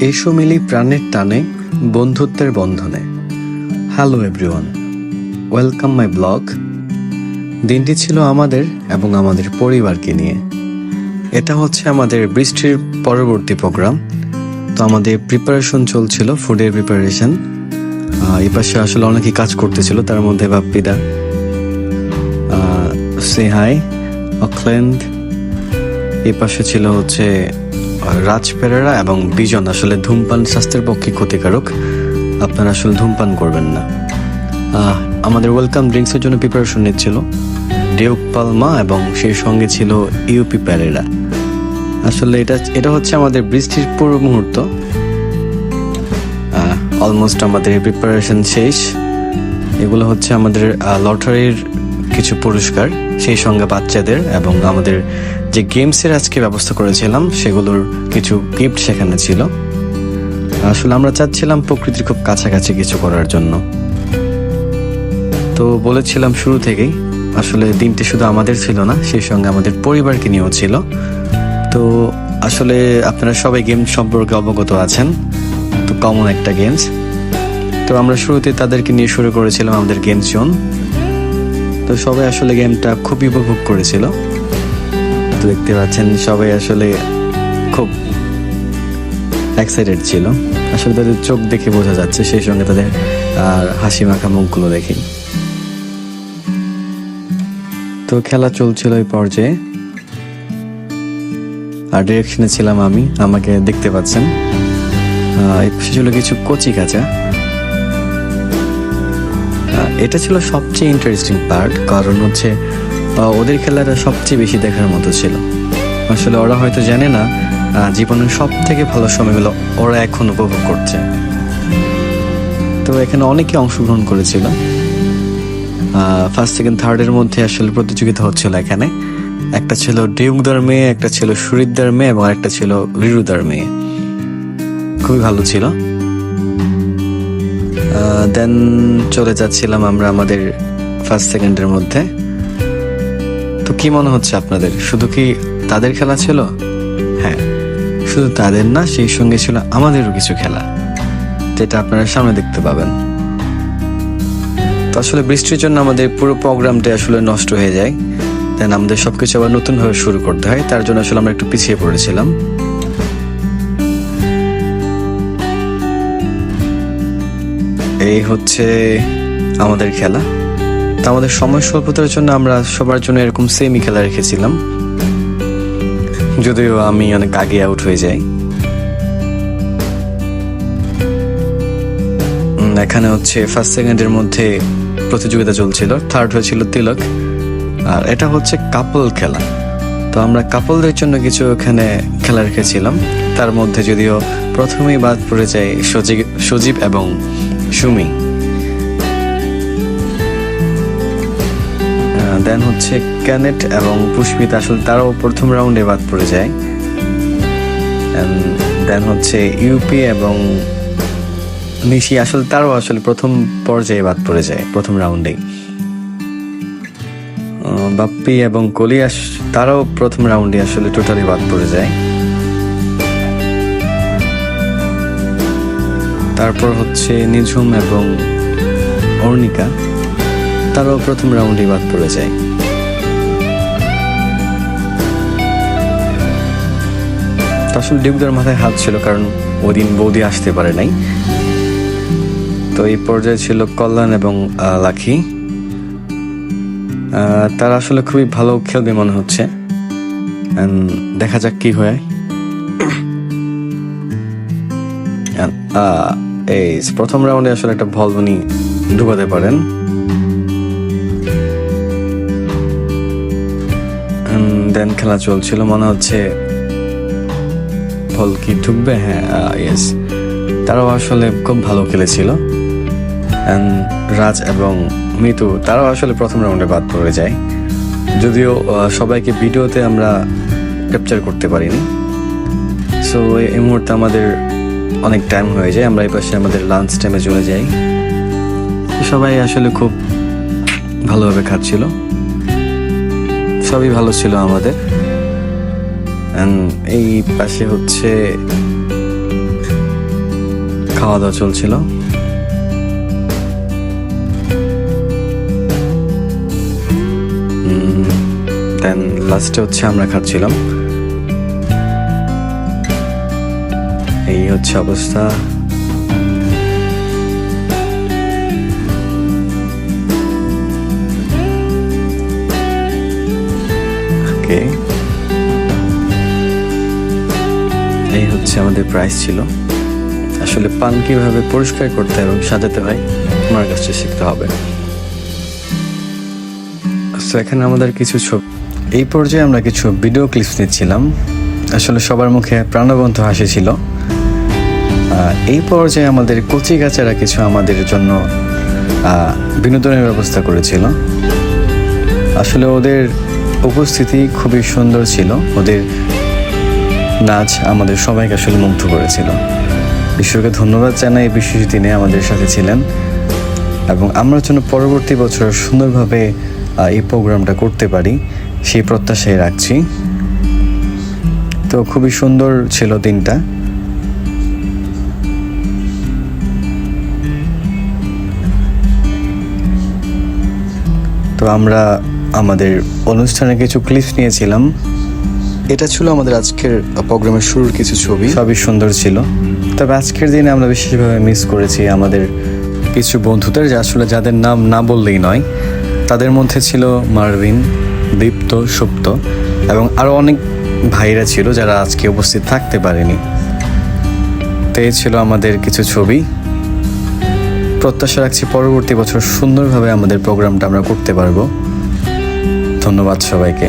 এসো মিলি প্রাণের টানে বন্ধুত্বের বন্ধনে। Hello everyone, welcome my blog. দিনটি ছিল আমাদের এবং আমাদের পরিবারকে নিয়ে। এটা হচ্ছে আমাদের বৃষ্টির পরবর্তী প্রোগ্রাম। তো আমাদের প্রিপারেশন চলছিল, ফুডের প্রিপারেশন। এই পাশে আসলে অনেকেই কাজ করতেছিল, তার মধ্যে বাপ্পিদা, সেহাই, অকল্যান্ড। এই পাশে ছিল হচ্ছে রাজ পেরেরা এবং বিজন। আসলে ধূমপান স্বাস্থ্যের পক্ষে ক্ষতিকারক, আপনারা আসলে ধূমপান করবেন না। আমাদের ওয়েলকাম ড্রিঙ্কসের জন্য প্রিপারেশন নিচ্ছিল ডিউক পালমা এবং সেই সঙ্গে ছিল ইউপি প্যারেরা। আসলে এটা হচ্ছে আমাদের বৃষ্টির পূর্ব মুহূর্ত। অলমোস্ট আমাদের প্রিপারেশন শেষ। এগুলো হচ্ছে আমাদের লটারির কিছু পুরস্কার, সেই সঙ্গে বাচ্চাদের এবং আমাদের যে গেমসের আজকে ব্যবস্থা করেছিলাম সেগুলোর কিছু গিফট সেখানে ছিল। আসলে আমরা চাচ্ছিলাম প্রকৃতির খুব কাছাকাছি কিছু করার জন্য। তো বলেছিলাম শুরু থেকেই, আসলে দিনটি শুধু আমাদের ছিল না, সেই সঙ্গে আমাদের পরিবারকে নিয়েও ছিল। তো আসলে আপনারা সবাই গেম সম্পর্কে অবগত আছেন, তো কমন একটা গেমস। তো আমরা শুরুতে তাদেরকে নিয়ে শুরু করেছিলাম আমাদের গেম জোন। তো সবাই আসলে গেমটা খুবই উপভোগ করেছিল। তো দেখতে পাচ্ছেন সবাই আসলে খুব এক্সাইটেড ছিল। আসলে তাদের চোখ দেখে বোঝা যাচ্ছে, সেই সঙ্গে তাদের হাসি মাখা মুখগুলো দেখে। তো খেলা চলছিল এই পর্যায়ে, আর ডিরেকশনে ছিলাম আমি, আমাকে দেখতে পাচ্ছেন। ছিল কিছু কচি কাঁচা। এটা ছিল সবচেয়ে ইন্টারেস্টিং পার্ট, কারণ হচ্ছে ওদের খেলাটা সবচেয়ে বেশি দেখার মতো ছিল। আসলে ওরা হয়তো জানে না জীবনের সব থেকে ভালো সময়গুলো ওরা এখন উপভোগ করছে। তো এখানে অনেকে অংশগ্রহণ করেছিল। ফার্স্ট সেকেন্ড থার্ডের মধ্যে আসলে প্রতিযোগিতা হচ্ছিল এখানে। একটা ছিল ডিউকদার মেয়ে, একটা ছিল সুরিদার মেয়ে এবং একটা ছিল রিরুদার মেয়ে। খুবই ভালো ছিল। দেন চলে যাচ্ছিলাম আমরা আমাদের ফার্স্ট সেকেন্ডের মধ্যে। তো কি মনে হচ্ছে আপনাদের, শুধু কি তাদের খেলা ছিল? হ্যাঁ, শুধু তাদের না, সেই সঙ্গে ছিল আমাদেরও কিছু খেলা, যেটা আপনারা সামনে দেখতে পাবেন। তো আসলে বৃষ্টির জন্য আমাদের পুরো প্রোগ্রামটা আসলে নষ্ট হয়ে যায়। দেন আমাদের সবকিছু আবার নতুনভাবে শুরু করতে হয়, তার জন্য আসলে আমরা একটু পিছিয়ে পড়েছিলাম। এই হচ্ছে আমাদের খেলা। তো আমাদের সময় স্বল্পতার জন্য আমরা সবার জন্য এরকম সেমি খেলা রেখেছিলাম, যদিও আমি অনেক আগে আউট হয়ে যাই। এখানে হচ্ছে ফার্স্ট সেকেন্ডের মধ্যে প্রতিযোগিতা চলছিল, থার্ড হয়েছিল তিলক। আর এটা হচ্ছে কাপল খেলা। তো আমরা কাপলদের জন্য কিছু এখানে খেলা রেখেছিলাম, তার মধ্যে যদিও প্রথমেই বাদ পড়ে যায় সজীব এবং সুমি। দেন হচ্ছে ক্যানেট এবং পুষ্পিতা, আসলে তারাও প্রথম রাউন্ডে বাদ পড়ে যায়। দেন হচ্ছে ইউপি এবং নিশি, আসলে তারাও আসলে প্রথম পর্যায়ে বাদ পড়ে যায় প্রথম রাউন্ডেই। বাপ্পি এবং কলি তারাও প্রথম রাউন্ডে আসলে টোটালি বাদ পড়ে যায়। তারপর হচ্ছে নিঝুম এবং অর্ণিকা, তারাও প্রথম রাউন্ডে বাদ পড়ে যায়। আসলে ডিউকদার মাথায় হাত ছিল, কারণ ওদিন বৌদি আসতে পারে নাই। তো এই পর্যায়ে ছিল কল্যাণ এবং লাখি। তারা আসলে খুবই ভালো খেলবে মনে হচ্ছে, দেখা যাক কি হয়। এই প্রথম রাউন্ডে আসলে একটা বল উনি ঢুকাতে পারেন। দেন খেলা চলছিল, মনে হচ্ছে বল কি ঢুকবে। হ্যাঁ, ইয়েস, তারাও আসলে খুব ভালো খেলেছিল। রাজ এবং মিতু, তারাও আসলে প্রথম রাউন্ডে বাদ পড়ে যায়, যদিও সবাইকে ভিডিওতে আমরা ক্যাপচার করতে পারিনি। সো এই মুহূর্তে আমাদের অনেক টাইম হয়ে যায়, আমরা এই পাশে আমাদের লাঞ্চ টাইমে চলে যাই। সবাই আসলে খুব ভালোভাবে খাচ্ছিল, সবই ভালো ছিল আমাদের। এই পাশে হচ্ছে খাওয়া দাওয়া চলছিল। দেন লাস্টে হচ্ছে আমরা খাচ্ছিলাম। এই হচ্ছে অবস্থা। ওকে, এই হচ্ছে আমাদের প্রাইস ছিল। আসলে পান কিভাবে পরিষ্কার করতে এবং সাজাতে হয় আমার কাছে শিখতে হবে। এখানে আমাদের কিছু ছবি, এই পর্যায়ে আমরা কিছু ভিডিও ক্লিপস নিচ্ছিলাম। আসলে সবার মুখে প্রাণবন্ত হাসি ছিল। এই পর্যায়ে আমাদের কচিকাচারা কিছু আমাদের জন্য বিনোদনের ব্যবস্থা করেছিল। আসলে ওদের উপস্থিতি খুবই সুন্দর ছিল, ওদের নাচ আমাদের সবাইকে আসলে মুগ্ধ করেছিল। ঈশ্বরকে ধন্যবাদ জানাই এই বিশেষ দিনে আমাদের সাথে ছিলেন এবং আমরা যেন পরবর্তী বছর সুন্দরভাবে এই প্রোগ্রামটা করতে পারি সেই প্রত্যাশাই রাখছি। তো খুবই সুন্দর ছিল দিনটা। তো আমরা আমাদের অনুষ্ঠানে কিছু ক্লিপস নিয়েছিলাম। এটা ছিল আমাদের আজকের প্রোগ্রামের শুরুর কিছু ছবি, সবই সুন্দর ছিল। তবে আজকের দিনে আমরা বিশেষভাবে মিস করেছি আমাদের কিছু বন্ধুদের, যে আসলে যাদের নাম না বললেই নয়। তাদের মধ্যে ছিল মার্ভিন, দীপ্ত, সুপ্ত এবং আরও অনেক ভাইরা ছিল যারা আজকে উপস্থিত থাকতে পারেনি। তো এই ছিল আমাদের কিছু ছবি। প্রত্যাশা রাখছি পরবর্তী বছর সুন্দরভাবে আমাদের প্রোগ্রামটা আমরা করতে পারবো। ধন্যবাদ সবাইকে।